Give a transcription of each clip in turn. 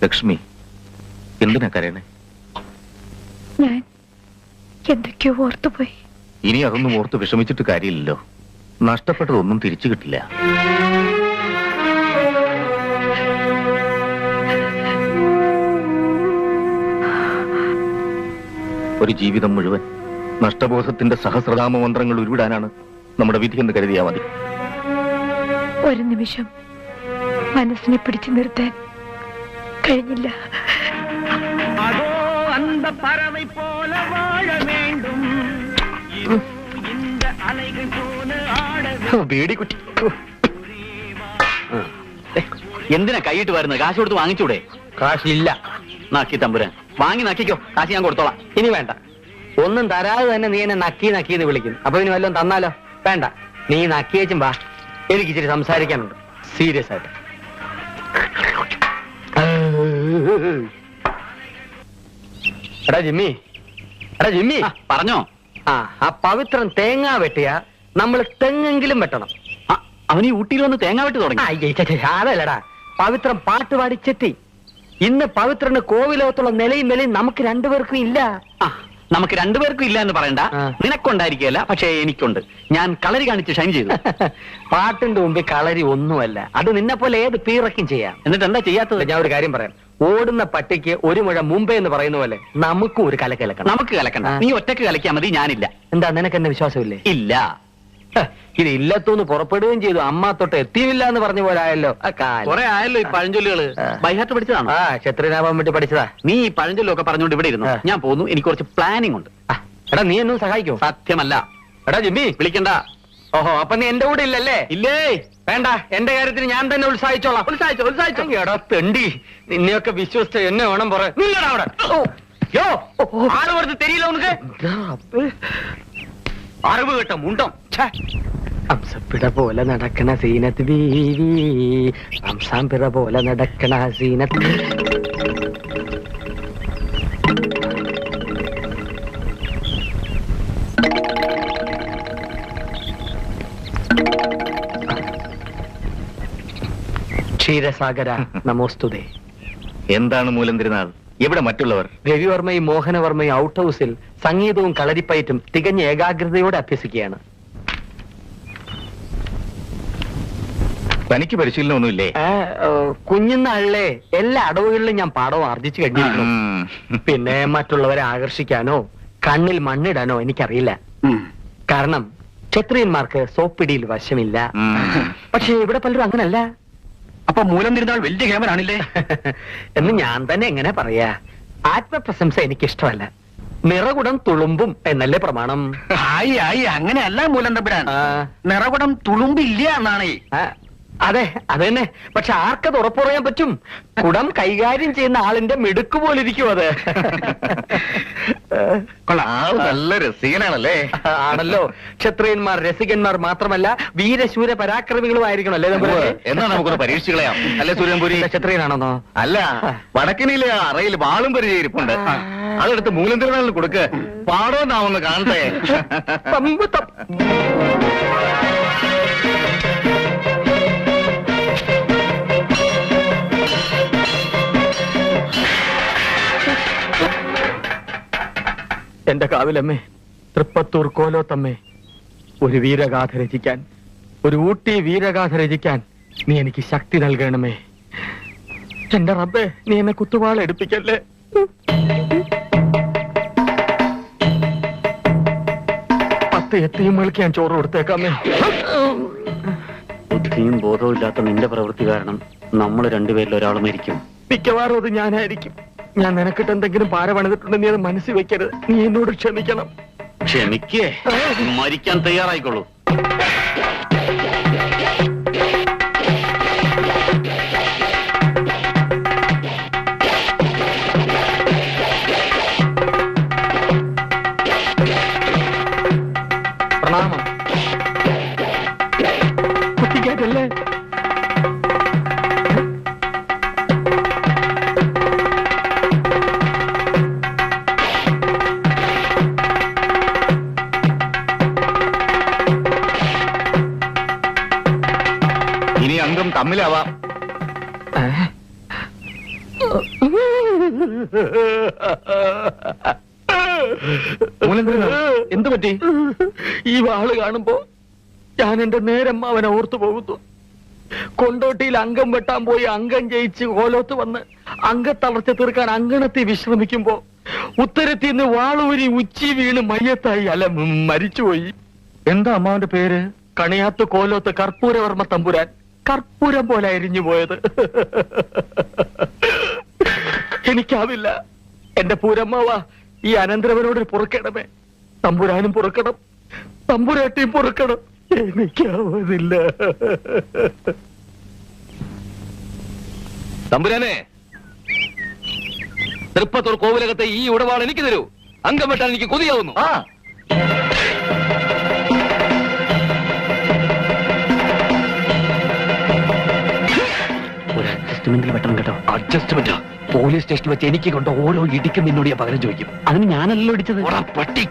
ലക്ഷ്മി, എന്തിനാ കരയണേ? ഞാൻ എന്തൊക്കെയോ ഓർത്തുപോയി. ഇനി അതൊന്നും ഓർത്ത് വിഷമിച്ചിട്ട് കാര്യമില്ലല്ലോ. നഷ്ടപ്പെട്ടതൊന്നും തിരിച്ചു കിട്ടില്ല. ഒരു ജീവിതം മുഴുവൻ നഷ്ടബോധത്തിന്റെ സഹസ്രനാമ മന്ത്രങ്ങൾ ഉരുവിടാനാണ് നമ്മുടെ വിധി എന്ന് കരുതിയാൽ മതി. ഒരു നിമിഷം മനസ്സിനെ പിടിച്ചു നിർത്താൻ കഴിഞ്ഞില്ല. എന്തിനാ കൈയിട്ട് വരുന്നത്? കാശ് കൊടുത്ത് വാങ്ങിച്ചൂടെ? കാശില്ല. നക്കി തമ്പുരാൻ, വാങ്ങി നക്കിക്കോ, കാശ് ഞാൻ കൊടുത്തോളാം. ഇനി വേണ്ട, ഒന്നും തരാതെ തന്നെ നീ എന്നെ നക്കി വിളിക്കും. അപ്പൊ ഇനി വല്ലതും തന്നാലോ? വേണ്ട, നീ നക്കിയേച്ചും വാ, എനിക്ക് ഇച്ചിരി സംസാരിക്കാനുണ്ട്, സീരിയസ് ആയിട്ട്. എടാ ജിമ്മി, പറഞ്ഞോ? ആ പവിത്രൻ തേങ്ങ വെട്ടിയ നമ്മൾ തെങ്ങെങ്കിലും വെട്ടണം. അവന് ഈ ഊട്ടിയിൽ വന്ന് തേങ്ങ വെട്ടി തുടങ്ങി. അതല്ലടാ, പവിത്രൻ പാട്ട് പാടിച്ചെത്തി. ഇന്ന് പവിത്രന് കോവിലോകത്തുള്ള നിലയും വിലയും നമുക്ക് രണ്ടുപേർക്കും ഇല്ല. നമുക്ക് രണ്ടുപേർക്കും ഇല്ല എന്ന് പറയണ്ട. നിനക്കുണ്ടായിരിക്കല്ല, പക്ഷേ എനിക്കുണ്ട്. ഞാൻ കളരി കാണിച്ച് ഷൈൻ ചെയ്തു. പാട്ടിന്റെ മുമ്പിൽ കളരി ഒന്നുമല്ല. അത് നിന്നെ പോലെ ഏത് പീറക്കും ചെയ്യാം. എന്നിട്ട് എന്താ ചെയ്യാത്തത്? ഞാൻ ഒരു കാര്യം പറയാം. ഓടുന്ന പട്ടിക്ക് ഒരു മുഴ മുമ്പേ എന്ന് പറയുന്ന പോലെ നമുക്കും ഒരു കലക്കണം. നമുക്ക് കലക്കണ്ട. നീ ഒറ്റക്ക് കലക്കിയാൽ മതി, ഞാനില്ല. എന്താ, നിനക്ക് എന്നെ വിശ്വാസമില്ലേ? ഇല്ല. ഇത് ഇല്ലത്തൂന്ന് പുറപ്പെടുകയും ചെയ്തു. അമ്മ തൊട്ട് എത്തിയില്ല എന്ന് പറഞ്ഞ പോലെ ആയല്ലോ. കുറെ ആയല്ലോ ഈ പഴഞ്ചൊല്ലുകള്. ബൈഹാർട്ട് പഠിച്ചതാണോ? ക്ഷത്രിയനാവാൻ വേണ്ടി പഠിച്ചതാ. നീ ഈ പഴഞ്ചൊല്ലൊക്കെ പറഞ്ഞുകൊണ്ട് ഇവിടെ ഇരുന്നു. ഞാൻ പോന്നു, എനിക്ക് കുറച്ച് പ്ലാനിങ് ഉണ്ട്. എടാ, നീ എന്നും സഹായിക്കോ? സത്യമല്ല. എടാ ജിമ്മി, വിളിക്കണ്ട. ഓഹോ, അപ്പൊ നീ എന്റെ കൂടെ ഇല്ലല്ലേ? ഇല്ലേ? വേണ്ട, എന്റെ കാര്യത്തിന് ഞാൻ തന്നെ ഉത്സാഹിച്ചോളാം. ഉത്സാഹിച്ചോ. എടാ തെണ്ടി, നിന്നെയൊക്കെ വിശ്വസിച്ച എന്നെ വേണം പറയാൻ. അവിടെ ആള് കുറച്ച് തെരിയില്ല ഉനക്ക്. അറിവ് കേട്ട മുണ്ടോ. ഹംസപ്പിട പോലെ നടക്കണ സീനത്ത് ബീവി, ഹംസാമ്പിട പോലെ നടക്കണ സീനത്ത്. ക്ഷീരസാഗര നമോസ്തുതേ. എന്താണ് മൂലംതിരുനാൾ? എവിടെ മറ്റുള്ളവർ? രവിവർമ്മയും മോഹനവർമ്മയും ഔട്ട് ഹൗസിൽ സംഗീതവും കളരിപ്പയറ്റും തികഞ്ഞ ഏകാഗ്രതയോടെ അഭ്യസിക്കുകയാണ്. തനിക്ക് പരിശീലനമൊന്നുമില്ലേ? കുഞ്ഞുനാളിലെ എല്ലാ അടവുകളിലും ഞാൻ പാഠവും ആർജിച്ചു കഴിഞ്ഞിരിക്കുന്നു. പിന്നെ മറ്റുള്ളവരെ ആകർഷിക്കാനോ കണ്ണിൽ മണ്ണിടാനോ എനിക്കറിയില്ല. കാരണം ക്ഷത്രിയന്മാർക്ക് സോപ്പിടിയിൽ വശമില്ല. പക്ഷെ ഇവിടെ പലരും അങ്ങനല്ല. അപ്പൊ മൂലം തിരുനാൾ വലിയ കേമനാണില്ലേ എന്ന് ഞാൻ തന്നെ എങ്ങനെ പറയാ? ആത്മപ്രശംസ എനിക്കിഷ്ടമല്ല. നിറകുടം തുളുമ്പും എന്നല്ലേ പ്രമാണം? അങ്ങനെയല്ല മൂലം തമ്പുരാൻ. നിറകുടം തുളുമ്പില്ല എന്നാണ്. അതെ, അത് തന്നെ. പക്ഷെ ആർക്കത് ഉറപ്പ് പറയാൻ പറ്റും? കുടം കൈകാര്യം ചെയ്യുന്ന ആളിന്റെ മിടുക്ക് പോലിരിക്കും അത്. നല്ല രസികനാണല്ലേ? ആണല്ലോ. ക്ഷത്രിയന്മാർ രസികന്മാർ മാത്രമല്ല, വീരശൂര പരാക്രമികളും ആയിരിക്കണം അല്ലേ? എന്നാ നമുക്കൊന്ന് പരീക്ഷിച്ച് കളയാം അല്ലേ? സൂര്യൻപുരി ക്ഷത്രിയനാണെന്നോ? അല്ല, വടക്കിനിലെ അറയിൽ വാളും പരിചയിരിപ്പുണ്ട്. അതെടുത്ത് മൂലം തിരുനാളിന് കൊടുക്ക്. പാടോന്നാവൊന്ന് കാണട്ടെ. എന്റെ കാവിലമ്മേ, തൃപ്പത്തൂർ കോലോത്തമ്മേ, ഒരു വീരഗാഥ രചിക്കാൻ, ഒരു ഊട്ടി വീരഗാഥ രചിക്കാൻ നീ എനിക്ക് ശക്തി നൽകണമേ. എന്റെ റബ്ബേ, നീ എന്നെ കുത്തുവാള എടുപ്പിക്കല്ലേ. എത്തിയുമ്പോഴേക്ക് ഞാൻ ചോറ് കൊടുത്തേക്കാമേ. ബുദ്ധിയും ബോധവും ഇല്ലാത്ത നിന്റെ പ്രവൃത്തി കാരണം നമ്മൾ രണ്ടുപേരിൽ ഒരാൾ മരിക്കും. മിക്കവാറും അത് ഞാനായിരിക്കും. ഞാൻ നിനക്കിട്ട് എന്തെങ്കിലും പാര പണിതിട്ടുണ്ടെന്ന് നീ അത് മനസ്സിൽ വെക്കരുത്. നീ എന്നോട് ക്ഷമിക്കണം. ക്ഷമിക്കേ? മരിക്കാൻ തയ്യാറായിക്കോളൂ. പ്രണാമം. കുട്ടിക്കാറ്റല്ലേ? ഇനി അംഗം തമ്മിലാവാം. എന്തു പറ്റി? ഈ വാള് കാണുമ്പോ ഞാൻ എന്റെ നേരം അവനെ ഓർത്തു പോകുന്നു. കൊണ്ടോട്ടിയിൽ അംഗം വെട്ടാൻ പോയി അംഗം ജയിച്ച് കോലോത്ത് വന്ന് അംഗത്തളർച്ച തീർക്കാൻ അങ്കണത്തിൽ വിശ്രമിക്കുമ്പോ ഉത്തരത്തിൽ നിന്ന് വാളൂരി ഉച്ചി വീണ് മയ്യത്തായി അല്ല മരിച്ചുപോയി. എന്താ അമ്മാവന്റെ പേര്? കണിയാത്ത് കോലോത്ത് കർപ്പൂരവർമ്മ തമ്പുരാൻ. കർപ്പൂരം പോലെ അരിഞ്ഞു പോയത്. എനിക്കാവില്ല. എന്റെ പൂരമ്മാവ, ഈ അനന്തരവനോട് പൊറുക്കണമേ. തമ്പുരാനും പൊറുക്കണം, തമ്പുരാട്ടിയും പൊറുക്കണം. എനിക്കാവുന്നില്ല. തമ്പുരാനെ, തൃപ്പത്തൂർ കോവിലകത്തെ ഈ ഉടവാൾ എനിക്ക് തരൂ. അംഗം വെട്ടാൻ എനിക്ക് കൊതിയാവുന്നു. ഒരു അഡ്ജസ്റ്റ്മെന്റിൽ വെട്ടണം കേട്ടോ. അഡ്ജസ്റ്റ്മെന്റ് പോലീസ് സ്റ്റേഷനിൽ വെച്ച് എനിക്ക് കൊണ്ട് ഓരോ ഇടിക്കും നിന്നോട് ഞാൻ പകരം ചോദിക്കും. അതിന് ഞാനല്ലോ ഇടിച്ചത്. പട്ടി.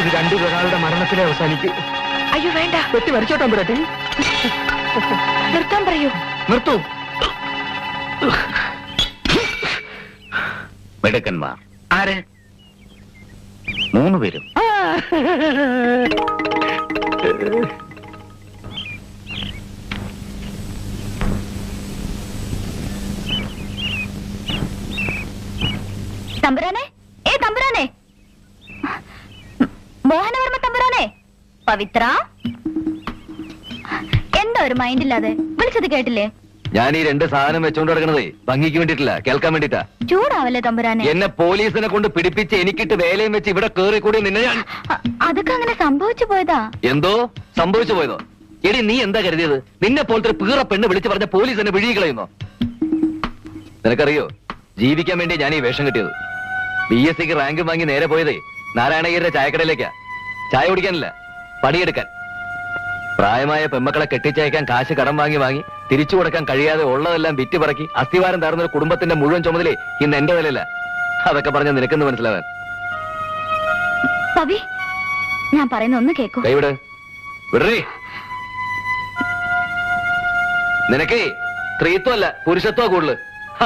ഇത് രണ്ടുപേരാളുടെ മരണത്തിലെ അവസാനിക്കൂ. അയ്യോ വേണ്ട, വെട്ടി വരച്ചോട്ടാൻ പറയട്ടെ. നിർത്താൻ പറയൂ. നിർത്തൂ. മിടുക്കന്മാർ. ആര്? 3 പേരും. തമ്പുരാനെ, തമ്പുരാനെ, മോഹനവർമ്മ തമ്പുരാനെ, പവിത്ര, എന്താ ഒരു മൈൻഡ് ഇല്ലാതെ? വിളിച്ചത് കേട്ടില്ലേ? ഞാൻ ഈ 2 സാധനം വെച്ചോണ്ട് കിടക്കണതേ ഭംഗിക്ക് വേണ്ടിട്ടില്ല, കേൾക്കാൻ വേണ്ടിട്ടാ. ചൂടാവല്ലേ തമ്പുരാനെ? എന്നെ പോലീസിനെ കൊണ്ട് പിടിപ്പിച്ച് എനിക്കിട്ട് വേലയും വെച്ച് ഇവിടെ കേറി കൂടി നിന്നെ ഞാൻ അതൊക്കെ അങ്ങനെ സംഭവിച്ചു പോയതാ. എന്തോ സംഭവിച്ചു പോയതോ? എടി നീ എന്താ കരുതിയത്? നിന്നെ പോലത്തെ ഒരു പീറ പെണ്ണ് വിളിച്ചു പറഞ്ഞ പോലീസ് എന്നെ വിഴുകി കളയുന്നോ? നിനക്കറിയോ, ജീവിക്കാൻ വേണ്ടി ഞാൻ ഈ വേഷം കിട്ടിയത്. BSc റാങ്ക് വാങ്ങി നേരെ പോയതേ നാരായണഗിരിയുടെ ചായക്കടയിലേക്കാ. ചായ കുടിക്കാനില്ല, പണിയെടുക്കാൻ. പ്രായമായ പെമ്മക്കളെ കെട്ടിച്ചയക്കാൻ കാശ് കടം വാങ്ങി തിരിച്ചു കൊടുക്കാൻ കഴിയാതെ ഉള്ളതെല്ലാം വിറ്റ് പറക്കി അസ്ഥിവാരം താർന്ന ഒരു കുടുംബത്തിന്റെ മുഴുവൻ ചുമതലേ ഇന്ന് എന്റെ നിലയില്ല. അതൊക്കെ പറഞ്ഞ നിനക്കെന്ന് മനസ്സിലാവാൻ. പവി, ഞാൻ പറയുന്ന ഒന്ന് കേക്കൂ. കൈവിട്, വിടേ. നിനക്കേ സ്ത്രീത്വമല്ല പുരുഷത്വ കൂടുതൽ.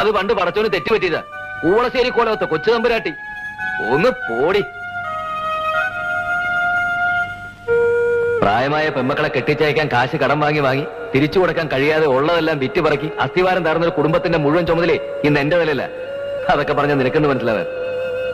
അത് പണ്ട് പടച്ചോന് തെറ്റുപറ്റിയതാ. ഊളശ്ശേരി കോലവത്ത കൊച്ചു തമ്പുരാട്ടി. ഒന്ന് പോടി. പ്രായമായ പെമ്മക്കളെ കെട്ടിച്ചയക്കാൻ കാശ് കടം വാങ്ങി തിരിച്ചു കൊടുക്കാൻ കഴിയാതെ ഉള്ളതെല്ലാം വിറ്റ് പറക്കി അസ്ഥിവാരം താർന്ന ഒരു കുടുംബത്തിന്റെ മുഴുവൻ ചുമതലേ ഇന്ന് എന്റെ നിലയില്ല. അതൊക്കെ പറഞ്ഞ നിനക്കെന്ന് മനസ്സിലാവാൻ.